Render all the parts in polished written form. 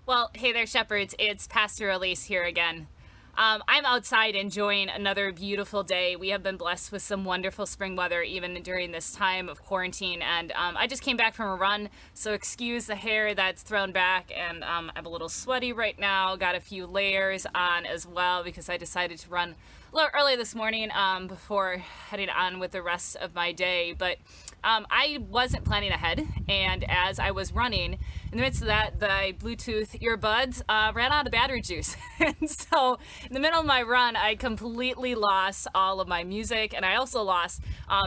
Well, hey there, shepherds. It's Pastor Aleese here again. I'm outside enjoying another beautiful day. We have been blessed with some wonderful spring weather even during this time of quarantine. And I just came back from a run, so excuse the hair that's thrown back. And I'm a little sweaty right now. Got a few layers on as well because I decided to run a little early this morning before heading on with the rest of my day. But I wasn't planning ahead. And as I was running, in the midst of that, the Bluetooth earbuds ran out of battery juice. And so in the middle of my run, I completely lost all of my music. And I also lost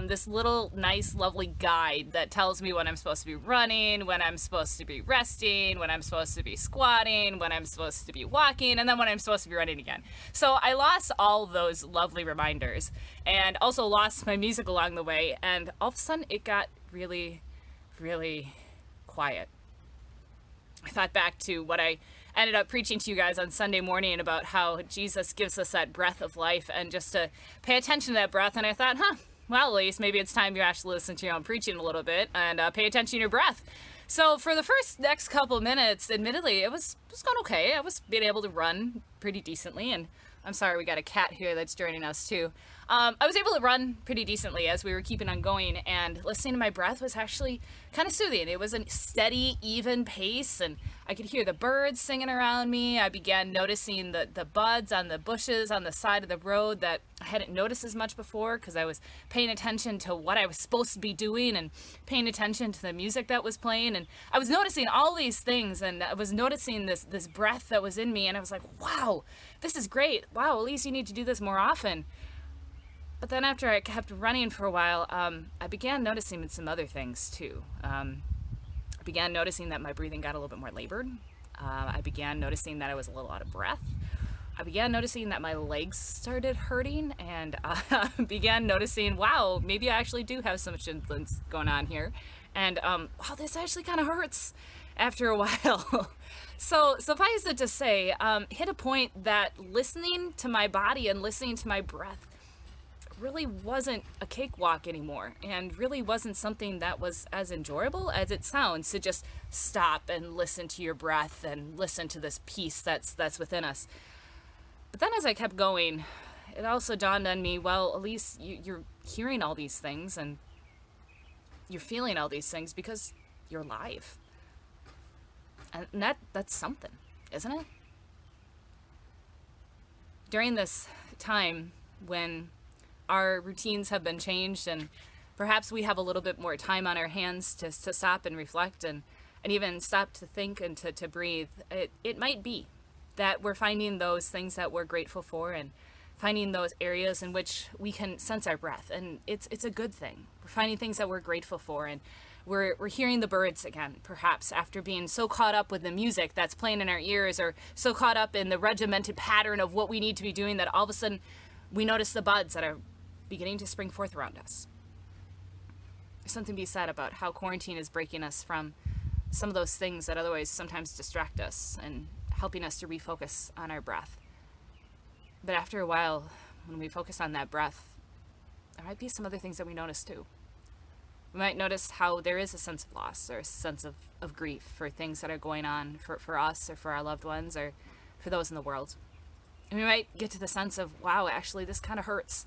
this little nice, lovely guide that tells me when I'm supposed to be running, when I'm supposed to be resting, when I'm supposed to be squatting, when I'm supposed to be walking, and then when I'm supposed to be running again. So I lost all those lovely reminders and also lost my music along the way. And all of a sudden, it got really, really quiet. I thought back to what I ended up preaching to you guys on Sunday morning about how Jesus gives us that breath of life and just to pay attention to that breath. And I thought, well, at least maybe it's time you actually listen to your own preaching a little bit and pay attention to your breath. So for the next couple minutes, admittedly, it was going okay. I was being able to run pretty decently. And I'm sorry, we got a cat here that's joining us too. I was able to run pretty decently as we were keeping on going, and listening to my breath was actually kind of soothing. It was a steady, even pace, and I could hear the birds singing around me. I began noticing the buds on the bushes on the side of the road that I hadn't noticed as much before because I was paying attention to what I was supposed to be doing and paying attention to the music that was playing. And I was noticing all these things, and I was noticing this breath that was in me, and I was like, wow, this is great. Wow, Aleese, you need to do this more often. But then after I kept running for a while, I began noticing some other things too. I began noticing that my breathing got a little bit more labored. I began noticing that I was a little out of breath. I began noticing that my legs started hurting, and began noticing, wow, maybe I actually do have some influence going on here. And wow, this actually kind of hurts after a while. So suffice it to say, hit a point that listening to my body and listening to my breath really wasn't a cakewalk anymore, and really wasn't something that was as enjoyable as it sounds to just stop and listen to your breath and listen to this peace that's within us. But then as I kept going, it also dawned on me, well, at least you're hearing all these things and you're feeling all these things because you're alive. And that's something, isn't it? During this time when our routines have been changed and perhaps we have a little bit more time on our hands to stop and reflect and even stop to think and to breathe, it might be that we're finding those things that we're grateful for and finding those areas in which we can sense our breath. And it's a good thing. We're finding things that we're grateful for, and we're hearing the birds again, perhaps after being so caught up with the music that's playing in our ears, or so caught up in the regimented pattern of what we need to be doing that all of a sudden we notice the buds that are beginning to spring forth around us. There's something to be said about how quarantine is breaking us from some of those things that otherwise sometimes distract us and helping us to refocus on our breath. But after a while, when we focus on that breath, there might be some other things that we notice too. We might notice how there is a sense of loss or a sense of grief for things that are going on for us or for our loved ones or for those in the world. And we might get to the sense of, wow, actually this kind of hurts.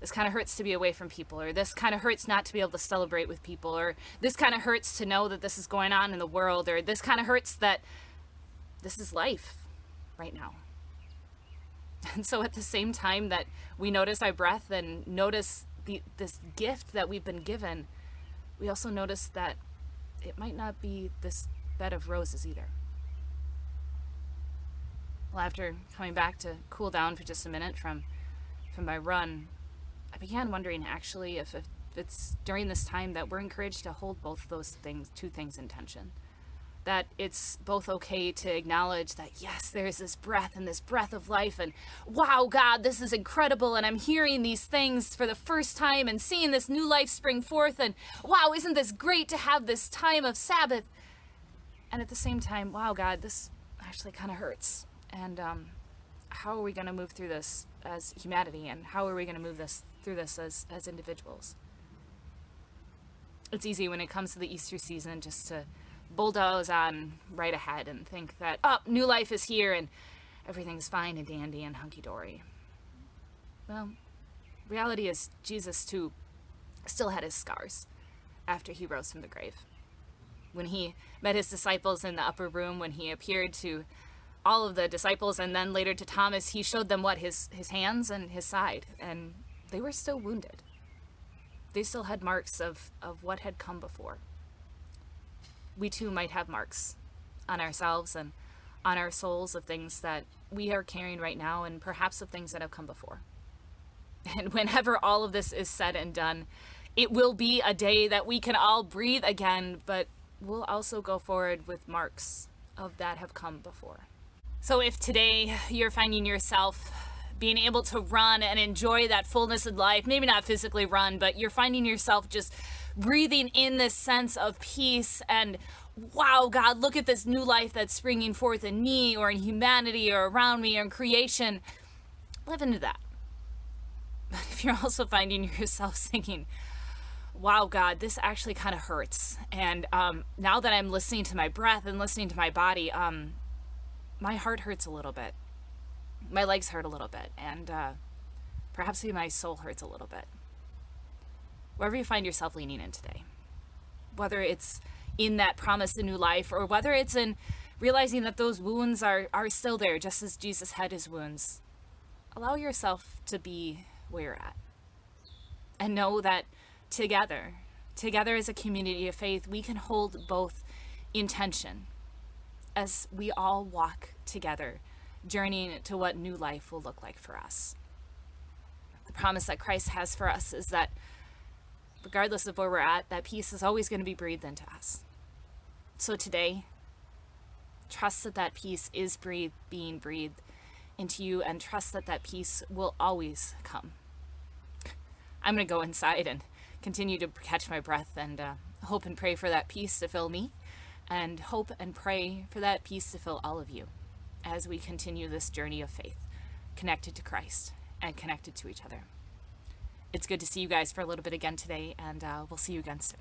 This kind of hurts to be away from people, or this kind of hurts not to be able to celebrate with people, or this kind of hurts to know that this is going on in the world, or this kind of hurts that this is life right now. And so at the same time that we notice our breath and notice this gift that we've been given, we also notice that it might not be this bed of roses either. Well, after coming back to cool down for just a minute from my run, I began wondering actually if it's during this time that we're encouraged to hold both those things, two things in tension. That it's both okay to acknowledge that, yes, there's this breath and this breath of life, and wow, God, this is incredible, and I'm hearing these things for the first time and seeing this new life spring forth, and wow, isn't this great to have this time of Sabbath? And at the same time, wow, God, this actually kind of hurts. And how are we going to move through this as humanity, and how are we going to move through this as individuals? It's easy when it comes to the Easter season just to bulldoze on right ahead and think that, oh, new life is here and everything's fine and dandy and hunky-dory. Well, reality is Jesus too still had his scars after he rose from the grave. When he met his disciples in the upper room, when he appeared to all of the disciples and then later to Thomas, he showed them what his hands and his side, and they were still wounded. They still had marks of what had come before. We too might have marks on ourselves and on our souls of things that we are carrying right now, and perhaps of things that have come before. And whenever all of this is said and done, it will be a day that we can all breathe again, but we'll also go forward with marks of that have come before. So if today you're finding yourself being able to run and enjoy that fullness of life, maybe not physically run, but you're finding yourself just breathing in this sense of peace and, wow, God, look at this new life that's springing forth in me or in humanity or around me or in creation, live into that. But if you're also finding yourself thinking, wow, God, this actually kind of hurts. And now that I'm listening to my breath and listening to my body, my heart hurts a little bit. My legs hurt a little bit. And perhaps even my soul hurts a little bit. Wherever you find yourself leaning in today, whether it's in that promise of new life or whether it's in realizing that those wounds are still there, just as Jesus had his wounds, allow yourself to be where you're at. And know that together as a community of faith, we can hold both in tension as we all walk together, journeying to what new life will look like for us. The promise that Christ has for us is that regardless of where we're at, that peace is always going to be breathed into us. So today, trust that that peace is being breathed into you, and trust that that peace will always come. I'm going to go inside and continue to catch my breath and hope and pray for that peace to fill me, and hope and pray for that peace to fill all of you as we continue this journey of faith, connected to Christ and connected to each other. It's good to see you guys for a little bit again today, and we'll see you again soon.